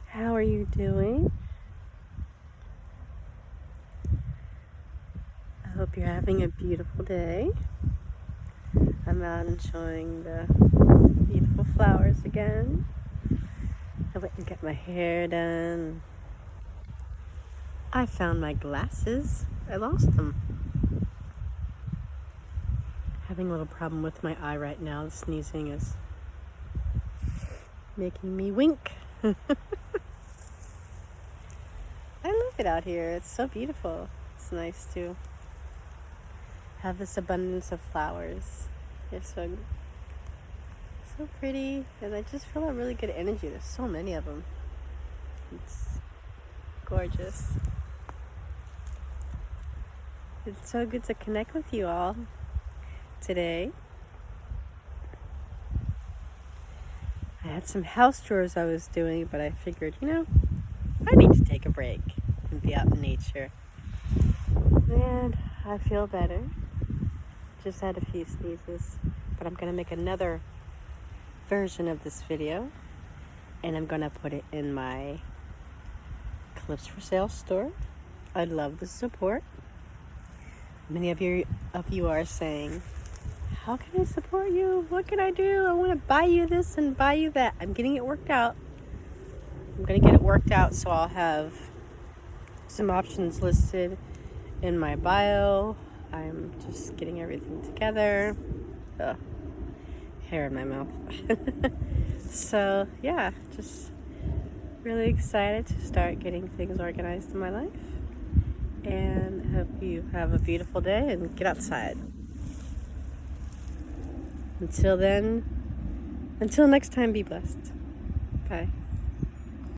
How are you doing? I hope you're having a beautiful day. I'm out enjoying the beautiful flowers again. I went and got my hair done. I found my glasses. I lost them. Having a little problem with my eye right now. The sneezing is making me wink. I love it out here. It's so beautiful. It's nice to have this abundance of flowers. They're so pretty, and I just feel a really good energy. There's so many of them. It's gorgeous. It's so good to connect with you all today. I had some house chores I was doing, but I figured, I need to take a break and be out in nature. And I feel better. Just had a few sneezes, but I'm going to make another version of this video, and I'm going to put it in my Clips for Sale store. I'd love the support. Many of you are saying, how can I support you? What can I do? I want to buy you this and buy you that. I'm getting it worked out. I'm going to get it worked out, so I'll have some options listed in my bio. I'm just getting everything together. Ugh, hair in my mouth. So, yeah, just really excited to start getting things organized in my life. And hope you have a beautiful day and get outside. Until next time, be blessed. Bye.